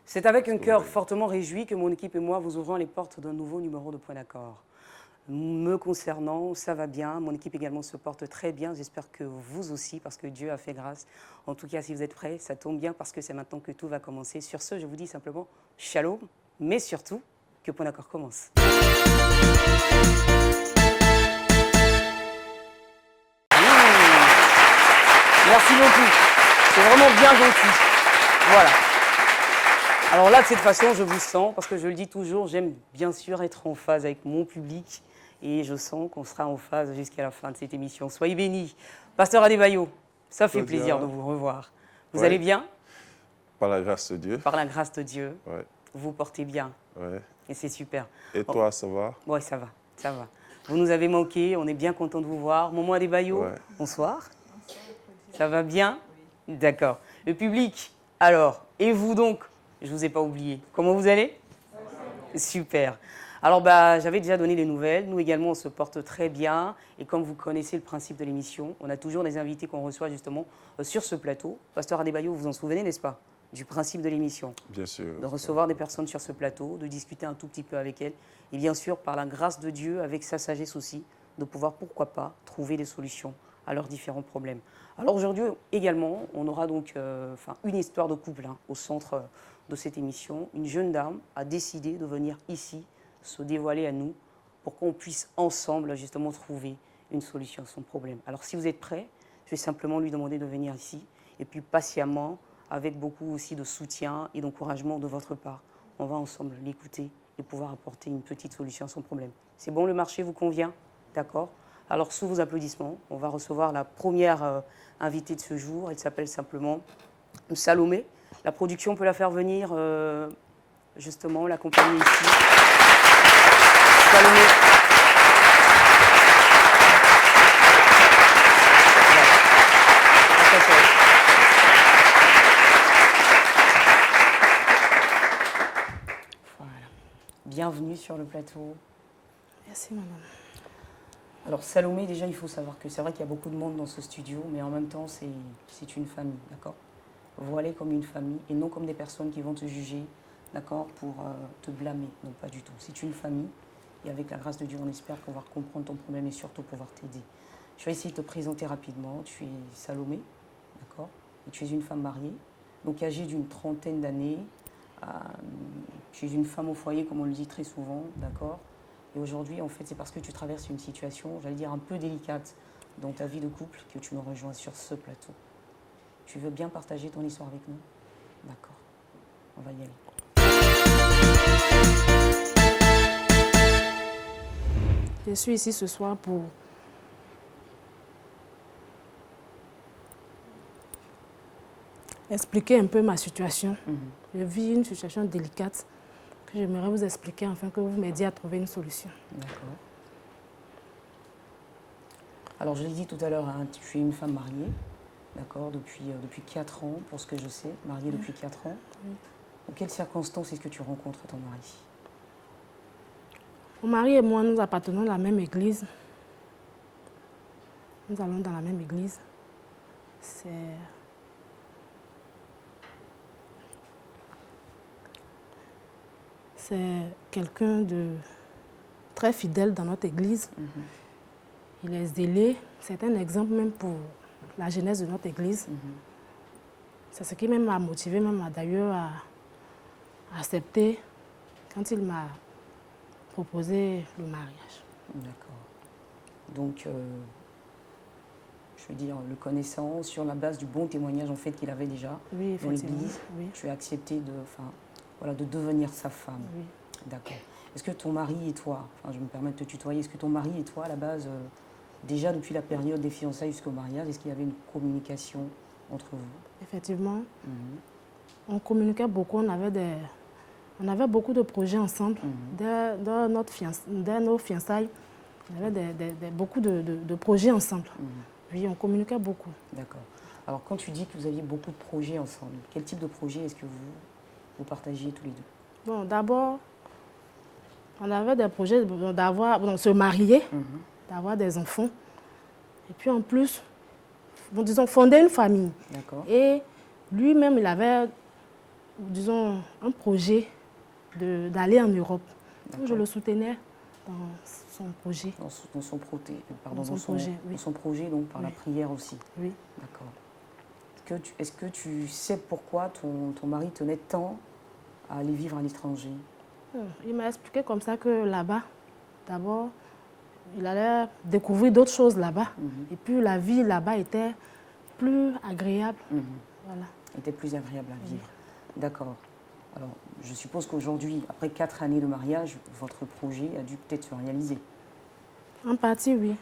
C'est avec un cœur fortement réjoui que mon équipe et moi vous ouvrons les portes d'un nouveau numéro de Point d'accord. Me concernant, ça va bien. Mon équipe également se porte très bien. J'espère que vous aussi, parce que Dieu a fait grâce. En tout cas, si vous êtes prêts, ça tombe bien parce que c'est maintenant que tout va commencer. Sur ce, je vous dis simplement shalom, mais surtout que Point d'accord commence. Merci beaucoup. C'est vraiment bien gentil. Voilà. Alors là, de cette façon, je vous sens, parce que je le dis toujours, j'aime bien sûr être en phase avec mon public et je sens qu'on sera en phase jusqu'à la fin de cette émission. Soyez bénis. Pasteur Adebayo, ça fait plaisir de vous revoir. Vous allez bien? Par la grâce de Dieu. Par la grâce de Dieu. Vous portez bien. Et c'est super. Et toi, ça va? Oui, ça va, ça va. Vous nous avez manqué, on est bien content de vous voir. Maman Adebayo, bonsoir. Ça va bien? D'accord. Le public, alors, et vous donc? Je ne vous ai pas oublié. Comment vous allez? Super. Alors, j'avais déjà donné les nouvelles. Nous également, on se porte très bien. Et comme vous connaissez le principe de l'émission, on a toujours des invités qu'on reçoit justement sur ce plateau. Pasteur Adebayo, vous vous en souvenez, n'est-ce pas? Du principe de l'émission. Bien sûr. De recevoir des personnes sur ce plateau, de discuter un tout petit peu avec elles. Et bien sûr, par la grâce de Dieu, avec sa sagesse aussi, de pouvoir, pourquoi pas, trouver des solutions à leurs différents problèmes. Alors aujourd'hui également, on aura donc une histoire de couple au centre de cette émission. Une jeune dame a décidé de venir ici se dévoiler à nous pour qu'on puisse ensemble justement trouver une solution à son problème. Alors si vous êtes prêts, je vais simplement lui demander de venir ici et puis patiemment, avec beaucoup aussi de soutien et d'encouragement de votre part, on va ensemble l'écouter et pouvoir apporter une petite solution à son problème. C'est bon, le marché vous convient? D'accord? Alors, sous vos applaudissements, on va recevoir la première invitée de ce jour. Elle s'appelle simplement Salomé. La production peut la faire venir, justement, l'accompagner ici. Salomé. Voilà. Bienvenue sur le plateau. Merci, madame. Alors Salomé, déjà il faut savoir que c'est vrai qu'il y a beaucoup de monde dans ce studio, mais en même temps c'est une famille, d'accord? Voilée comme une famille et non comme des personnes qui vont te juger, d'accord, pour te blâmer. Non, pas du tout. C'est une famille et avec la grâce de Dieu, on espère pouvoir comprendre ton problème et surtout pouvoir t'aider. Je vais essayer de te présenter rapidement. Tu es Salomé, d'accord? Et tu es une femme mariée, donc âgée d'une trentaine d'années. Tu es une femme au foyer, comme on le dit très souvent, d'accord? Et aujourd'hui, en fait, c'est parce que tu traverses une situation, j'allais dire, un peu délicate dans ta vie de couple que tu nous rejoins sur ce plateau. Tu veux bien partager ton histoire avec nous? D'accord. On va y aller. Je suis ici ce soir pour expliquer un peu ma situation. Je vis une situation délicate que j'aimerais vous expliquer afin que vous m'aidiez à trouver une solution. D'accord. Alors, je l'ai dit tout à l'heure, hein, tu es une femme mariée, d'accord, depuis 4 ans, pour ce que je sais, mariée depuis 4 ans. Dans quelles circonstances est-ce que tu rencontres ton mari? Mon mari et moi, nous appartenons à la même église. Nous allons dans la même église. C'est quelqu'un de très fidèle dans notre église. Il est zélé. C'est un exemple même pour la jeunesse de notre église. C'est ce qui même m'a motivé, même d'ailleurs à accepter quand il m'a proposé le mariage. D'accord. Donc, je veux dire, le connaissant sur la base du bon témoignage en fait qu'il avait déjà dans l'église, tu as accepté de devenir sa femme. Oui. D'accord. Est-ce que ton mari et toi, je me permets de te tutoyer, est-ce que ton mari et toi, à la base, déjà depuis la période des fiançailles jusqu'au mariage, est-ce qu'il y avait une communication entre vous? Effectivement. On communiquait beaucoup, on avait beaucoup de projets ensemble. Dès nos fiançailles, on avait beaucoup de projets ensemble. Oui, on communiquait beaucoup. D'accord. Alors, quand tu dis que vous aviez beaucoup de projets ensemble, quel type de projet est-ce que vous partagiez tous les deux? Bon, d'abord, on avait des projets de se marier, d'avoir des enfants. Et puis en plus, disons, fonder une famille. D'accord. Et lui-même, il avait disons, un projet d'aller en Europe. Donc, je le soutenais dans son projet. Dans son projet, pardon, Dans son projet, oui. Dans son projet, donc par la Oui. prière aussi. Oui. D'accord. Est-ce que tu sais pourquoi ton mari tenait tant à aller vivre à l'étranger? Il m'a expliqué comme ça que là-bas, d'abord, il allait découvrir d'autres choses là-bas. Et puis la vie là-bas était plus agréable. Voilà. Était plus agréable à vivre. D'accord. Alors, je suppose qu'aujourd'hui, après 4 années de mariage, votre projet a dû peut-être se réaliser. En partie, oui.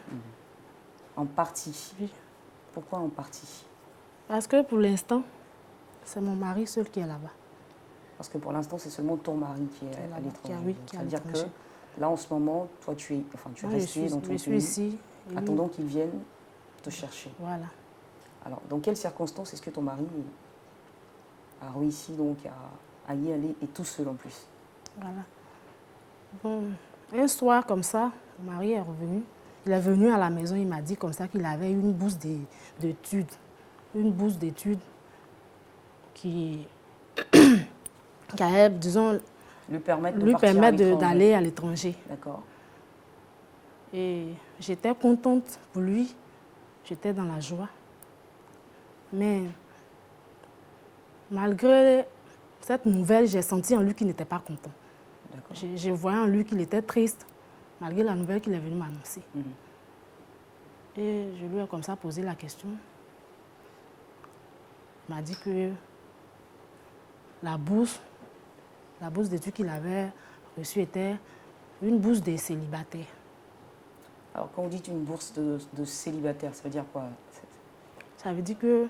En partie. Oui. Pourquoi en partie? Parce que pour l'instant, c'est mon mari seul qui est là-bas. Parce que pour l'instant, c'est seulement ton mari qui est à l'étranger. Oui, qui est à C'est-à-dire que l'étranger. là, en ce moment, toi, tu es resté dans ton pays. Je suis ici. et Attendant qu'ils viennent te chercher. Voilà. Alors, dans quelles circonstances est-ce que ton mari a réussi donc à y aller et tout seul en plus? Voilà. Bon, un soir comme ça, mon mari est revenu. Il est venu à la maison, il m'a dit comme ça qu'il avait une bourse d'études. Une bourse d'études qui allait, disons, Lui permettre d'aller à l'étranger. D'accord. Et j'étais contente pour lui. J'étais dans la joie. Mais malgré cette nouvelle, j'ai senti en lui qu'il n'était pas content. Je voyais en lui qu'il était triste, malgré la nouvelle qu'il est venu m'annoncer. Et je lui ai comme ça posé la question. Il m'a dit que la bourse d'études qu'il avait reçue était une bourse des célibataires. Alors, quand on dit une bourse de célibataire, ça veut dire quoi? Ça veut dire que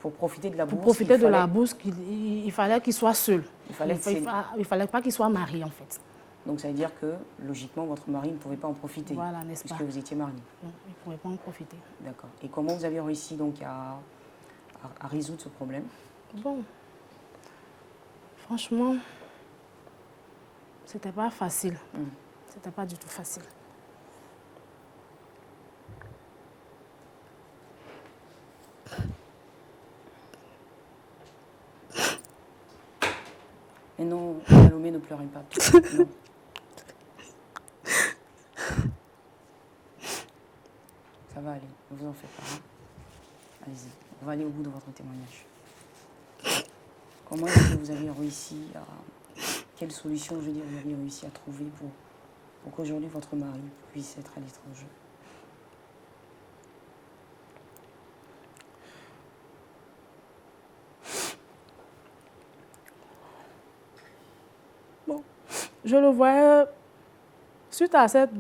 pour profiter de la bourse, il fallait qu'il soit seul. Il fallait pas qu'il soit marié, en fait. Donc, ça veut dire que, logiquement, votre mari ne pouvait pas en profiter. Voilà, n'est-ce pas? Puisque vous étiez mariés. Non, il ne pouvait pas en profiter. D'accord. Et comment vous avez réussi donc à résoudre ce problème? Bon, franchement, c'était pas facile. C'était pas du tout facile. Mais non, Salomé, ne pleurez pas. Non. Ça va aller, ne vous en faites pas. Hein. Allez-y, on va aller au bout de votre témoignage. Comment est-ce que vous avez réussi à... Quelle solution, je veux dire, vous avez réussi à trouver pour qu'aujourd'hui votre mari puisse être à l'étranger? Bon, je le voyais, suite à cette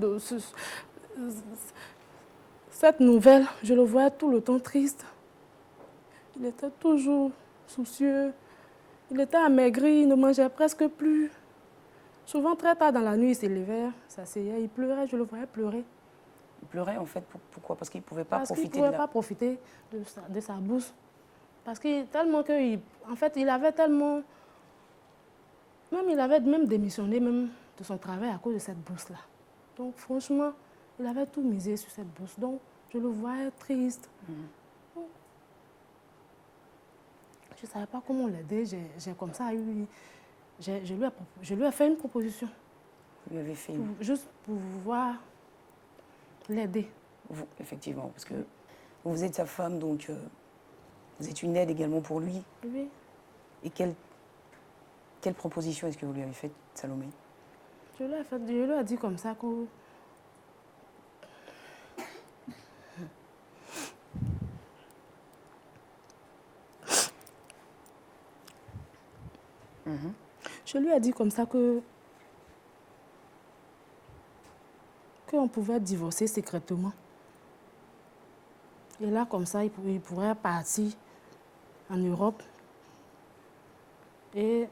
nouvelle, je le voyais tout le temps triste. Il était toujours soucieux. Il était amaigri, il ne mangeait presque plus. Souvent, très tard dans la nuit, il s'élevait, s'asseyait, il pleurait, je le voyais pleurer. Il pleurait en fait, pourquoi? Parce qu'il ne pouvait pas profiter qu'il ne pouvait pas profiter de sa bourse. Parce que tellement que, en fait, il avait tellement... il avait même démissionné même de son travail à cause de cette bourse-là. Donc, franchement, il avait tout misé sur cette bourse. Donc, je le voyais triste. Je ne savais pas comment l'aider. J'ai comme ça eu... Je lui ai fait une proposition. Vous lui avez fait juste pour pouvoir l'aider. Effectivement, parce que vous êtes sa femme, donc vous êtes une aide également pour lui. Oui. Et quelle proposition est-ce que vous lui avez faite, Salomé? Je lui ai dit comme ça que... Je lui ai dit comme ça qu'on pouvait divorcer secrètement. Et là, comme ça, il pourrait partir en Europe. Et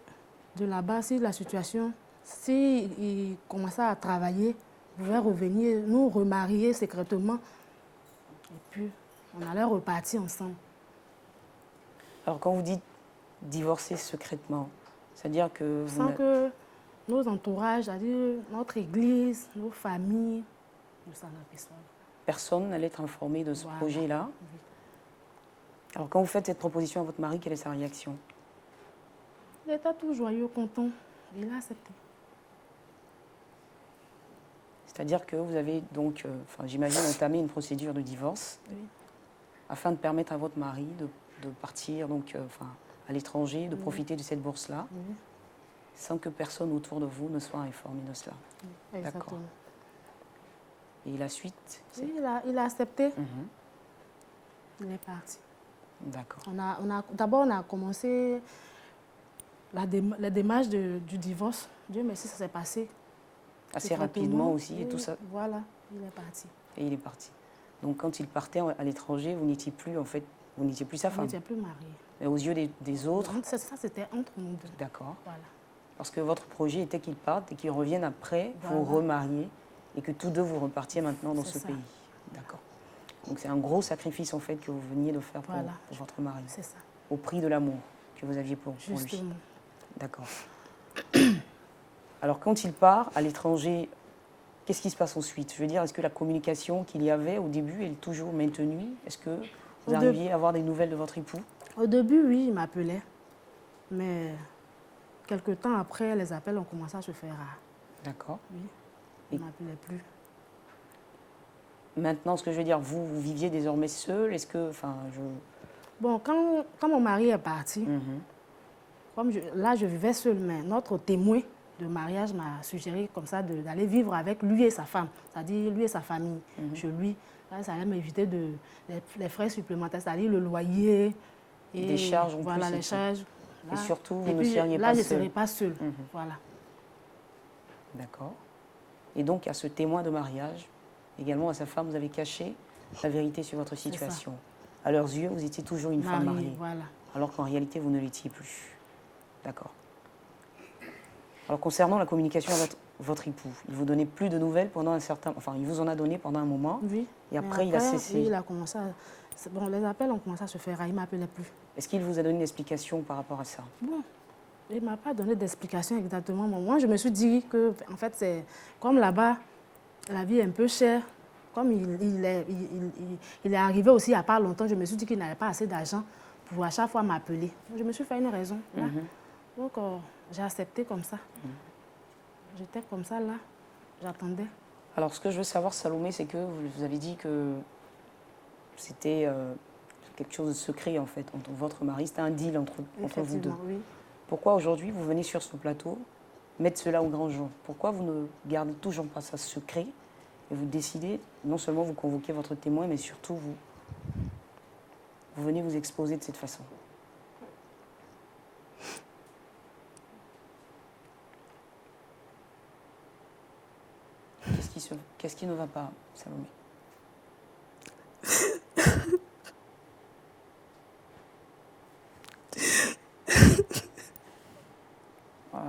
de là-bas, si la situation, s'il commençait à travailler, il pouvait revenir, nous remarier secrètement. Et puis, on allait repartir ensemble. Alors, quand vous dites divorcer secrètement, c'est-à-dire que... Sans que nos entourages, c'est-à-dire notre église, nos familles, nous s'en aperçoivent. Personne n'allait être informé de ce projet-là. Oui. Alors, quand vous faites cette proposition à votre mari, quelle est sa réaction? Il était tout joyeux, content. Il a accepté. C'est-à-dire que vous avez donc, j'imagine, entamé une procédure de divorce afin de permettre à votre mari de partir donc, à l'étranger, de profiter de cette bourse-là, sans que personne autour de vous ne soit informé de cela. Exactement. Et la suite Oui, il a accepté. Il est parti. D'accord. D'abord, on a commencé la démarche du divorce. Dieu merci, ça s'est passé. Assez rapidement aussi et tout ça. Voilà, il est parti. Et il est parti. Donc quand il partait à l'étranger, vous n'étiez plus en fait, vous n'étiez plus sa femme. Vous n'étiez plus mariée. Mais aux yeux des autres. Ça c'était entre nous deux. D'accord. Voilà. Parce que votre projet était qu'il parte et qu'il revienne après, vous remarier et que tous deux vous repartiez maintenant dans ce pays. D'accord. Donc c'est un gros sacrifice en fait que vous veniez de faire pour votre mari. C'est ça. Au prix de l'amour que vous aviez pour lui. Justement. D'accord. Alors, quand il part à l'étranger, qu'est-ce qui se passe ensuite? Je veux dire, est-ce que la communication qu'il y avait au début, elle est toujours maintenue? Est-ce que vous arriviez à avoir des nouvelles de votre époux? Au début, oui, il m'appelait. Mais quelque temps après, les appels ont commencé à se faire rares. D'accord. Oui, il ne m'appelait plus. Maintenant, ce que je veux dire, vous viviez désormais seul? Est-ce que, Bon, quand mon mari est parti, comme là, je vivais seule, mais notre témoin de mariage m'a suggéré comme ça d'aller vivre avec lui et sa femme, c'est-à-dire lui et sa famille, chez lui. Là, ça allait m'éviter les frais supplémentaires, c'est-à-dire le loyer. Et des charges en plus. Voilà, les charges. Et surtout, vous ne puis, seriez là, pas je seule. ne serais pas seule. Voilà. D'accord. Et donc, à ce témoin de mariage, également à sa femme, vous avez caché la vérité sur votre situation. À leurs yeux, vous étiez toujours une femme mariée. Voilà. Alors qu'en réalité, vous ne l'étiez plus. D'accord. Alors, concernant la communication avec votre époux, il vous donnait plus de nouvelles pendant un certain... Enfin, il vous en a donné pendant un moment. Oui. Et après, il a cessé. Oui, il a commencé à... Bon, les appels ont commencé à se faire. Il ne m'appelait plus. Est-ce qu'il vous a donné une explication par rapport à ça? Bon, il ne m'a pas donné d'explication exactement. Moi, je me suis dit que, en fait, c'est comme là-bas, la vie est un peu chère. Comme il est arrivé aussi il n'y a pas longtemps, je me suis dit qu'il n'avait pas assez d'argent pour à chaque fois m'appeler. Je me suis fait une raison. Là. Donc, j'ai accepté comme ça. J'étais comme ça, là. J'attendais. Alors, ce que je veux savoir, Salomé, c'est que vous avez dit que c'était quelque chose de secret, en fait, entre votre mari. C'était un deal entre vous deux. Oui. Pourquoi aujourd'hui, vous venez sur ce plateau mettre cela au grand jour? Pourquoi vous ne gardez toujours pas ça secret et vous décidez, non seulement vous convoquez votre témoin, mais surtout vous venez vous exposer de cette façon? Qu'est-ce qui ne va pas, Salomé? Ouais.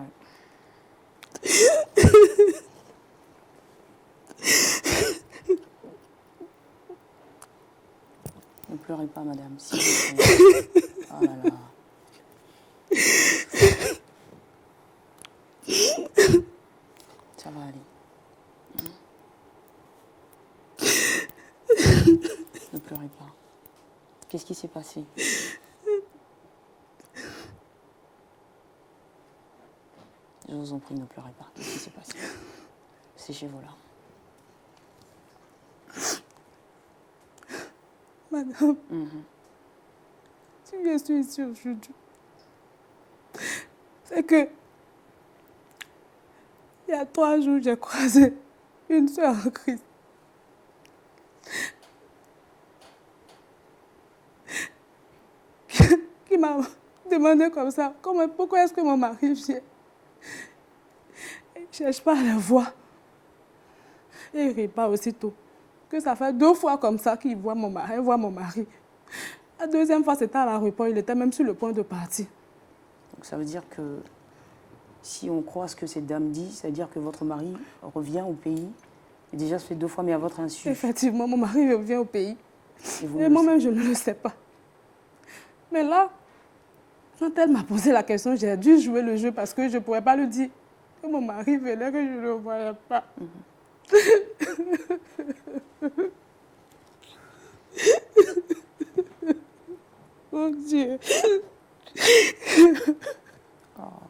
Ne pleurez pas, madame. Si vous pleurez. Oh là là. Ça va aller. Ne pleurez pas. Qu'est-ce qui s'est passé? Je vous en prie, ne pleurez pas. Qu'est-ce qui s'est passé? Séchez-vous là. Madame, si je suis ici aujourd'hui, c'est que il y a 3 jours, j'ai croisé une soeur en Christ. Qui m'a demandé comme ça, pourquoi est-ce que mon mari vient? Il ne cherche pas à la voir. Et il répond aussitôt que ça fait 2 fois comme ça qu'il voit mon mari. La deuxième fois, c'était à l'aéroport, il était même sur le point de partir. Donc ça veut dire que si on croit ce que cette dame dit, ça veut dire que votre mari revient au pays. Et déjà, ça fait 2 fois, mais à votre insu. Effectivement, mon mari revient au pays. Et moi-même, je ne le sais pas. Mais là, quand elle m'a posé la question, j'ai dû jouer le jeu parce que je ne pouvais pas lui dire que mon mari venait, que je ne le voyais pas. Oh.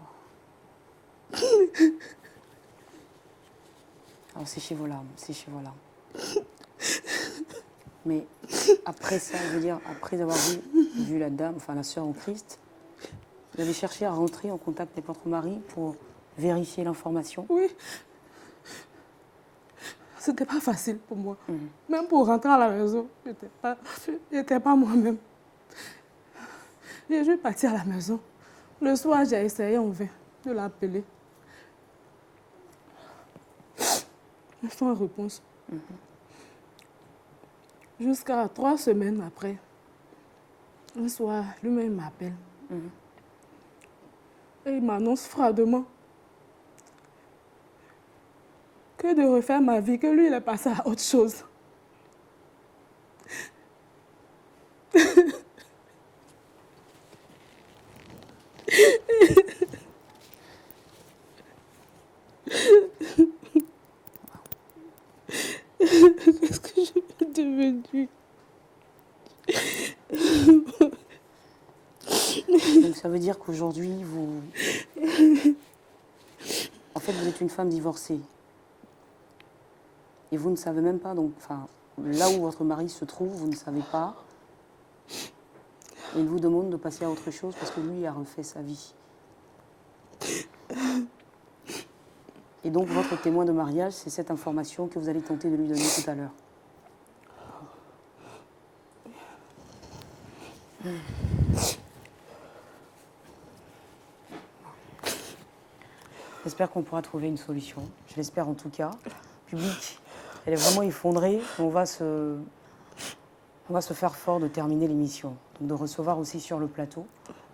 Alors, séchez vos larmes, séchez vos larmes. Mais après ça, je veux dire, après avoir vu la dame, enfin la sœur en Christ, vous avez cherché à rentrer en contact avec votre mari pour vérifier l'information? Oui. C'était pas facile pour moi. Même pour rentrer à la maison, je n'étais pas moi-même. Et je suis partie à la maison. Le soir, j'ai essayé en vain de l'appeler. Sans réponse. Jusqu'à 3 semaines après, un soir, lui-même m'appelle. Et il m'annonce froidement que de refaire ma vie, que lui, il est passé à autre chose. Qu'est-ce que je suis devenue? Donc ça veut dire qu'aujourd'hui, vous... En fait, vous êtes une femme divorcée. Et vous ne savez même pas, donc, enfin, là où votre mari se trouve, vous ne savez pas. Et il vous demande de passer à autre chose parce que lui a refait sa vie. Et donc, votre témoin de mariage, c'est cette information que vous allez tenter de lui donner tout à l'heure. J'espère qu'on pourra trouver une solution. Je l'espère en tout cas. Le public, elle est vraiment effondrée. On va se faire fort de terminer l'émission. Donc de recevoir aussi sur le plateau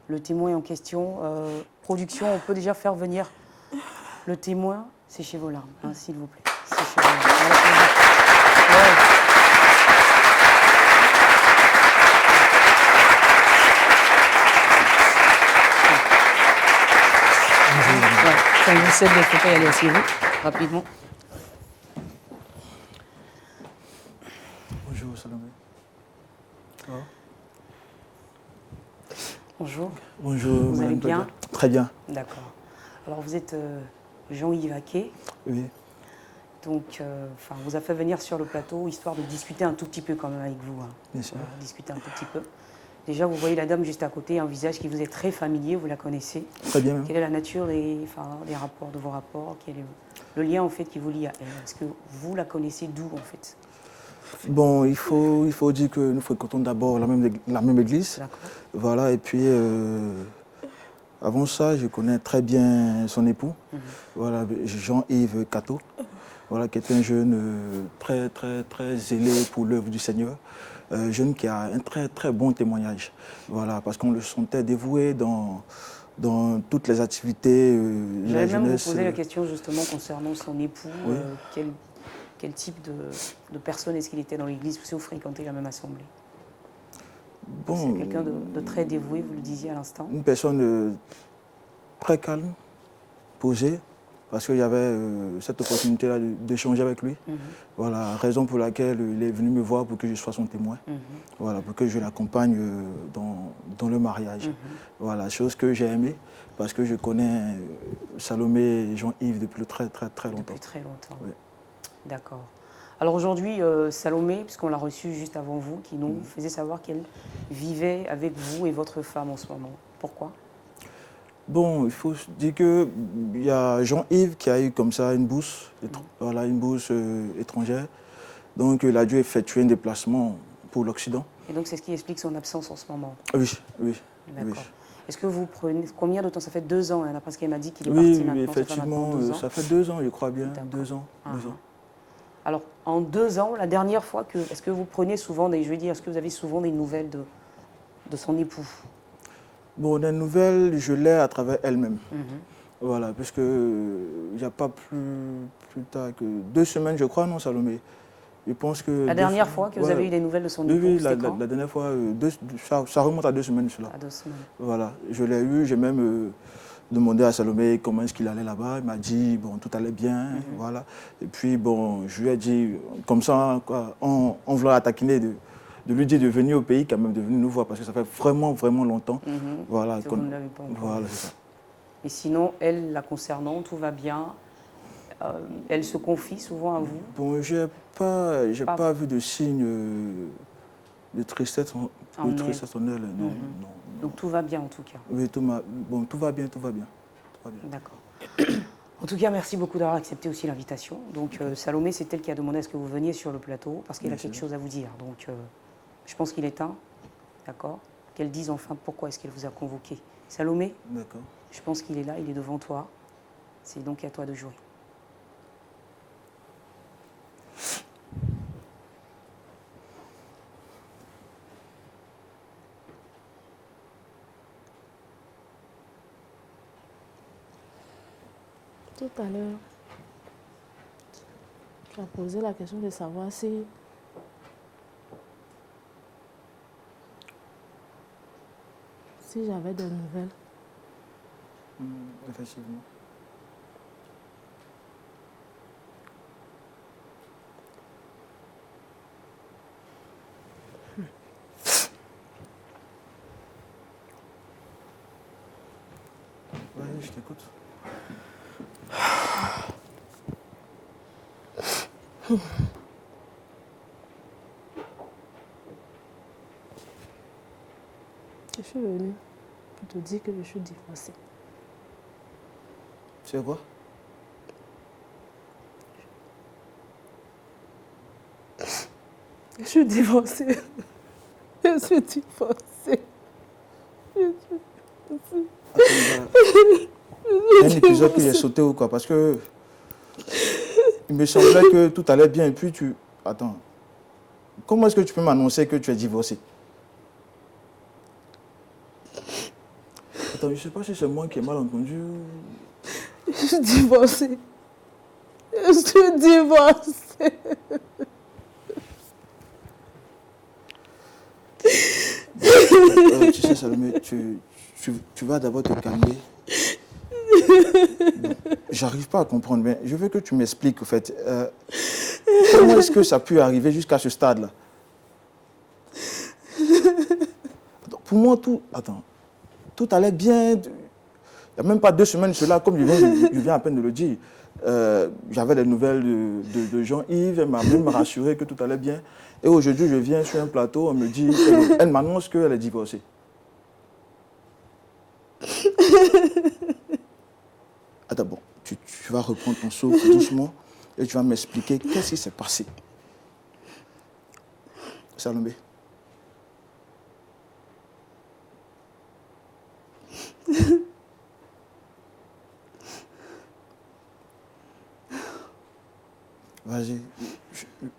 le témoin en question. Production, on peut déjà faire venir le témoin. Séchez vos larmes, hein, s'il vous plaît. Séchez vos larmes. Quand vous savez, il ne faut pas y aller assez vite, rapidement. Bonjour Salomé. Ça va? Bonjour. Bonjour. Vous allez bien? Très bien. D'accord. Alors vous êtes Jean-Yves Aquet. Oui. Donc, on vous a fait venir sur le plateau histoire de discuter un tout petit peu quand même avec vous. Hein. Bien sûr. Discuter un tout petit peu. Déjà, vous voyez la dame juste à côté, un visage qui vous est très familier, vous la connaissez. Très bien. Quelle est la nature des rapports, de vos rapports? Quel est le lien en fait qui vous lie à elle? Est-ce que vous la connaissez d'où en fait? Bon, il faut dire que nous fréquentons d'abord la même église. D'accord. Voilà, et puis avant ça, je connais très bien son époux. Voilà, Jean-Yves Cateau. Voilà, qui est un jeune très zélé pour l'œuvre du Seigneur. Jeune qui a un très bon témoignage. Voilà, parce qu'on le sentait dévoué dans toutes les activités de la jeunesse. J'allais même vous poser la question justement concernant son époux. Oui. Quel type de personne est-ce qu'il était dans l'église? Si vous fréquentez la même assemblée? Bon, c'est quelqu'un de très dévoué, vous le disiez à l'instant. Une personne très calme, posée, parce qu'il y avait cette opportunité-là d'échanger avec lui. Voilà, raison pour laquelle il est venu me voir pour que je sois son témoin. Voilà, pour que je l'accompagne dans le mariage. Voilà, chose que j'ai aimée, parce que je connais Salomé et Jean-Yves depuis très longtemps. Depuis très longtemps. Oui. D'accord. Alors aujourd'hui, Salomé, puisqu'on l'a reçue juste avant vous, qui nous faisait savoir qu'elle vivait avec vous et votre femme en ce moment. Pourquoi? Bon, il faut dire qu'il y a Jean-Yves qui a eu comme ça une bourse, voilà, une bourse étrangère. Donc il a dû effectuer un déplacement pour l'Occident. Et donc c'est ce qui explique son absence en ce moment? Oui. D'accord. Oui. Est-ce que vous prenez... Combien de temps? Ça fait 2 ans, hein, parce qu'elle m'a dit qu'il est parti maintenant. Oui, effectivement, ça fait 2 ans, je crois bien. 2 ans. 2 ans. Alors, en 2 ans, la dernière fois que... Est-ce que vous prenez souvent des... Je veux dire, est-ce que vous avez souvent des nouvelles de son époux? Bon, des nouvelles, je l'ai à travers elle-même. Voilà, parce qu'il n'y a pas plus tard que 2 semaines, je crois, non, Salomé? Je pense que... La dernière fois que vous avez eu des nouvelles de son époux, oui, la dernière fois, ça remonte à 2 semaines, cela. À 2 semaines. Voilà, je l'ai eu, j'ai même demandé à Salomé comment est-ce qu'il allait là-bas. Il m'a dit, bon, tout allait bien, voilà. Et puis, bon, je lui ai dit, comme ça, quoi, en voulant la taquiner, de lui dire de venir au pays, quand même, de venir nous voir, parce que ça fait vraiment longtemps. Voilà, que vous ne l'avez pas encore. Voilà, c'est ça. Et sinon, elle, la concernant, tout va bien. Elle se confie souvent à vous? Bon, j'ai pas vu de signe de tristesse en elle. Non, non. Donc tout va bien en tout cas? Oui, tout va bien, tout va bien. D'accord. En tout cas, merci beaucoup d'avoir accepté aussi l'invitation. Donc Salomé, c'est elle qui a demandé à ce que vous veniez sur le plateau parce qu'elle a quelque chose à vous dire. Donc je pense qu'il est temps, d'accord, qu'elle dise enfin pourquoi est-ce qu'elle vous a convoqué. Salomé, d'accord. Je pense qu'il est là, il est devant toi. C'est donc à toi de jouer. Tout à l'heure, tu as posé la question de savoir si j'avais des nouvelles. Effectivement. Oui, je t'écoute. Je suis venue pour te dire que je suis divorcée. Tu sais quoi? Je suis divorcée. Je suis divorcée. Il y a un épisode que j'ai sauté ou quoi? Parce que il me semblait que tout allait bien et puis tu... Attends. Comment est-ce que tu peux m'annoncer que tu es divorcée? Attends, je ne sais pas si c'est moi qui ai mal entendu. Je suis divorcée. Je suis divorcée. Tu sais, Salomé, tu vas d'abord te calmer. J'arrive pas à comprendre, mais je veux que tu m'expliques, en fait. Comment est-ce que ça a pu arriver jusqu'à ce stade-là? Pour moi, tout allait bien. Il n'y a même pas 2 semaines cela, comme je viens à peine de le dire. J'avais des nouvelles de Jean-Yves, elle m'a même rassuré que tout allait bien. Et aujourd'hui, je viens sur un plateau, on me dit, elle m'annonce qu'elle est divorcée. Attends, bon, tu vas reprendre ton souffle doucement et tu vas m'expliquer qu'est-ce qui s'est passé. Salomé. Vas-y.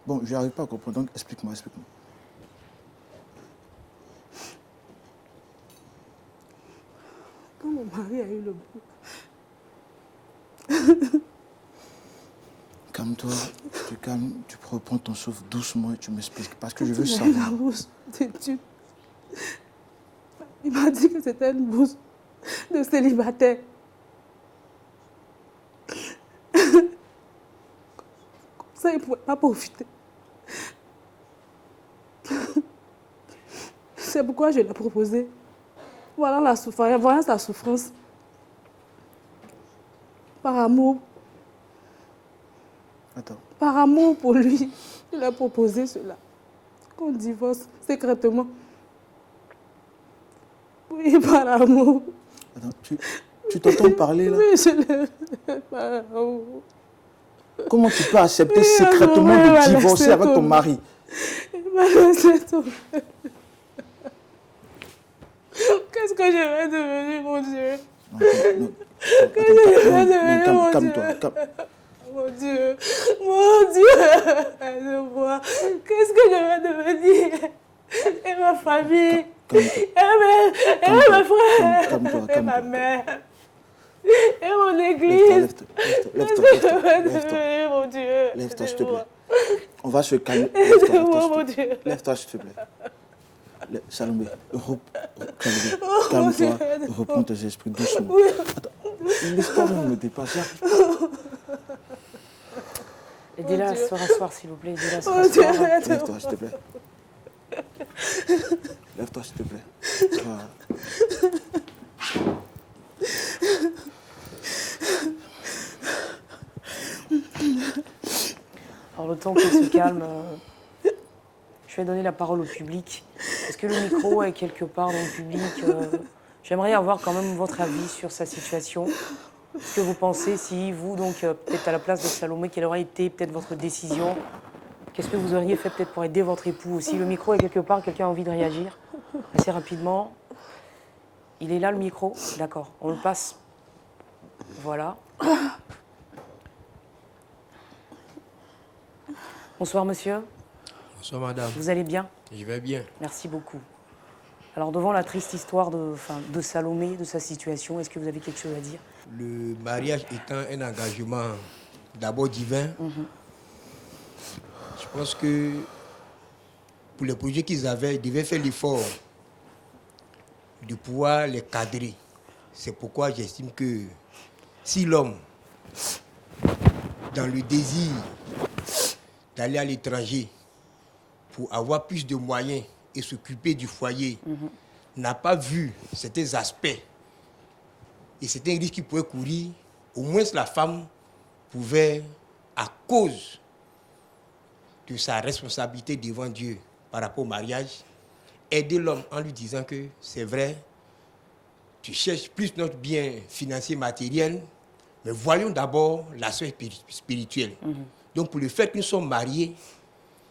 Bon, je n'arrive pas à comprendre, donc explique-moi. Quand mon mari a eu le bout. Calme-toi, tu te calmes, tu reprends ton souffle doucement et tu m'expliques. Parce que je veux savoir. La bourse d'études. Il m'a dit que c'était une bourse de célibataire. Comme ça, il ne pouvait pas profiter. C'est pourquoi je l'ai proposé. Voilà la souffrance, voilà sa souffrance. Par amour. Attends. Par amour pour lui, il a proposé cela. Qu'on divorce secrètement. Oui, par amour. Attends, tu t'entends parler là? Oui, je l'ai par amour. Comment tu peux accepter secrètement de divorcer avec ton mari? Il m'a laissé tomber. Qu'est-ce que je vais devenir, mon Dieu? Non, calme-toi. Mon Dieu, aide-moi. Qu'est-ce que je vais devenir? Et ma famille, et mes frères, et ma mère, et mon église. Qu'est-ce que je vais devenir, mon Dieu? Lève-toi, s'il te plaît. On va se calmer. Lève-toi, s'il te plaît. Salomé, calme-toi, reprends tes esprits doucement. Attends, l'histoire me dépasse. Aidez-la à se rasseoir, s'il vous plaît. Aidez-la à se rasseoir. Lève-toi, s'il te plaît. Lève-toi, s'il te plaît. Alors, le temps qu'il se calme, je vais donner la parole au public. Est-ce que le micro est quelque part dans le public J'aimerais avoir quand même votre avis sur sa situation. Ce que vous pensez, si vous, donc, peut-être à la place de Salomé, quelle aurait été peut-être votre décision? Qu'est-ce que vous auriez fait peut-être pour aider votre époux aussi? Le micro est quelque part, quelqu'un a envie de réagir assez rapidement. Il est là, le micro? D'accord, on le passe. Voilà. Bonsoir, monsieur. Bonsoir, madame. Vous allez bien? Je vais bien. Merci beaucoup. Alors, devant la triste histoire de Salomé, de sa situation, est-ce que vous avez quelque chose à dire? Le mariage étant un engagement d'abord divin, je pense que pour les projets qu'ils avaient, ils devaient faire l'effort de pouvoir les cadrer. C'est pourquoi j'estime que si l'homme, dans le désir d'aller à l'étranger pour avoir plus de moyens et s'occuper du foyer, n'a pas vu certains aspects et certains risques qu'il pouvait courir, au moins la femme pouvait, à cause de sa responsabilité devant Dieu par rapport au mariage, aider l'homme en lui disant que c'est vrai, tu cherches plus notre bien financier matériel, mais voyons d'abord l'aspect spirituel. Donc pour le fait que nous sommes mariés,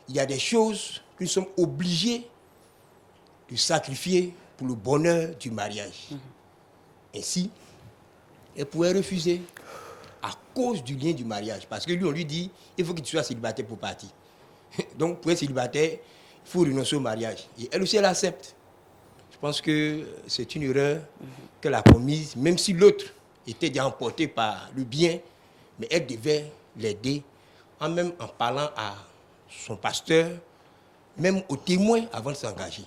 il y a des choses que nous sommes obligés de sacrifier pour le bonheur du mariage. Ainsi, elle pouvait refuser à cause du lien du mariage. Parce que lui, on lui dit, il faut que tu sois célibataire pour partir. Donc, pour être célibataire, il faut renoncer au mariage. Et elle aussi, elle accepte. Je pense que c'est une erreur qu'elle a commise, même si l'autre était déjà emporté par le bien, mais elle devait l'aider, même en parlant à son pasteur, même aux témoins avant de s'engager.